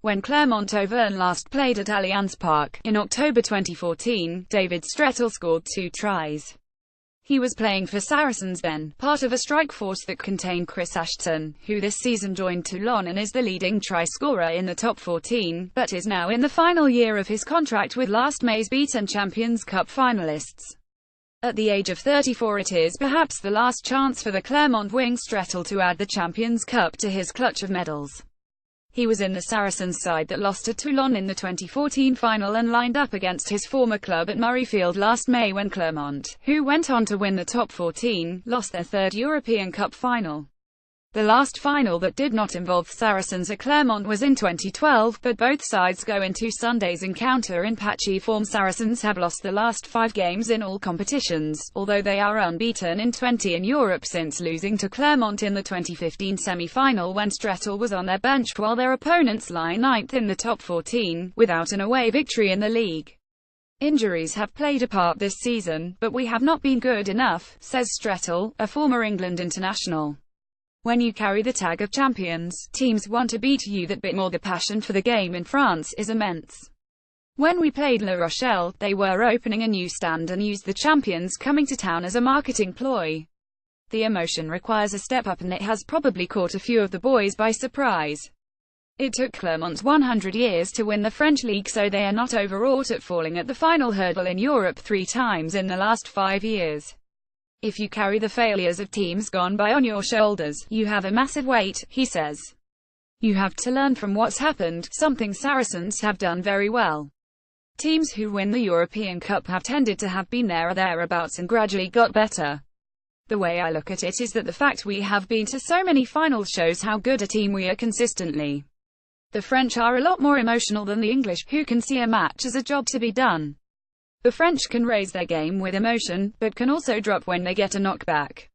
When Clermont Auvergne last played at Allianz Park, in October 2014, David Strettle scored 2 tries. He was playing for Saracens then, part of a strike force that contained Chris Ashton, who this season joined Toulon and is the leading try-scorer in the top 14, but is now in the final year of his contract with last May's beaten Champions Cup finalists. At the age of 34 it is perhaps the last chance for the Clermont wing Strettle to add the Champions Cup to his clutch of medals. He was in the Saracens side that lost to Toulon in the 2014 final and lined up against his former club at Murrayfield last May when Clermont, who went on to win the top 14, lost their third European Cup final. The last final that did not involve Saracens at Clermont was in 2012, but both sides go into Sunday's encounter in patchy form. Saracens have lost the last 5 games in all competitions, although they are unbeaten in 20 in Europe since losing to Clermont in the 2015 semi-final when Strettle was on their bench, while their opponents lie 9th in the top 14, without an away victory in the league. Injuries have played a part this season, but we have not been good enough, says Strettle, a former England international. When you carry the tag of champions, teams want to beat you that bit more. The passion for the game in France is immense. When we played La Rochelle, they were opening a new stand and used the champions coming to town as a marketing ploy. The emotion requires a step up and it has probably caught a few of the boys by surprise. It took Clermont 100 years to win the French league, so they are not overwrought at falling at the final hurdle in Europe 3 times in the last 5 years. If you carry the failures of teams gone by on your shoulders, you have a massive weight, he says. You have to learn from what's happened, something Saracens have done very well. Teams who win the European Cup have tended to have been there or thereabouts and gradually got better. The way I look at it is that the fact we have been to so many finals shows how good a team we are consistently. The French are a lot more emotional than the English, who can see a match as a job to be done. The French can raise their game with emotion, but can also drop when they get a knockback.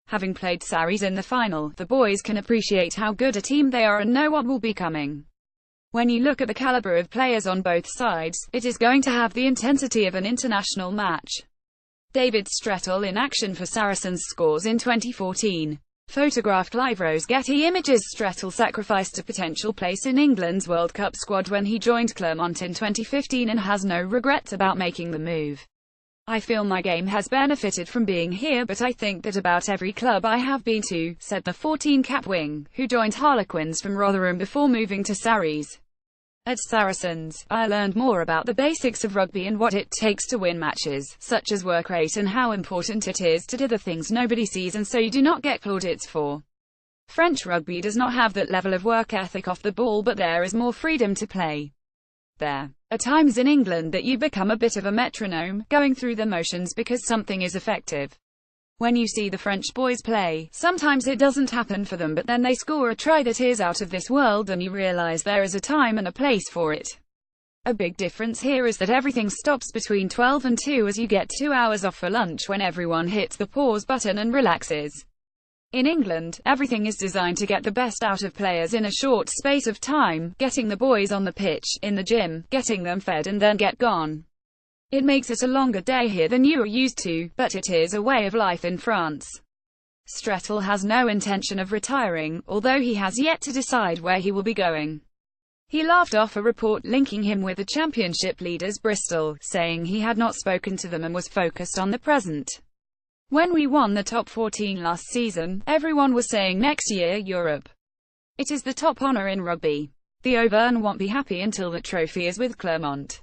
Having played Sarries in the final, the boys can appreciate how good a team they are and know what will be coming. When you look at the caliber of players on both sides, it is going to have the intensity of an international match. David Strettle in action for Saracens scores in 2014. Photographed live. Rose Getty Images. Strettle sacrificed a potential place in England's World Cup squad when he joined Clermont in 2015 and has no regrets about making the move. I feel my game has benefited from being here, but I think that about every club I have been to, said the 14-cap wing, who joined Harlequins from Rotherham before moving to Sarries. At Saracens, I learned more about the basics of rugby and what it takes to win matches, such as work rate and how important it is to do the things nobody sees and so you do not get plaudits for. French rugby does not have that level of work ethic off the ball, but there is more freedom to play. There are times in England that you become a bit of a metronome, going through the motions because something is effective. When you see the French boys play, sometimes it doesn't happen for them, but then they score a try that is out of this world and you realize there is a time and a place for it. A big difference here is that everything stops between 12 and 2 as you get 2 hours off for lunch when everyone hits the pause button and relaxes. In England, everything is designed to get the best out of players in a short space of time, getting the boys on the pitch, in the gym, getting them fed and then get gone. It makes it a longer day here than you are used to, but it is a way of life in France. Strettle has no intention of retiring, although he has yet to decide where he will be going. He laughed off a report linking him with the championship leaders Bristol, saying he had not spoken to them and was focused on the present. When we won the top 14 last season, everyone was saying next year, Europe. It is the top honour in rugby. The Auvergne won't be happy until the trophy is with Clermont.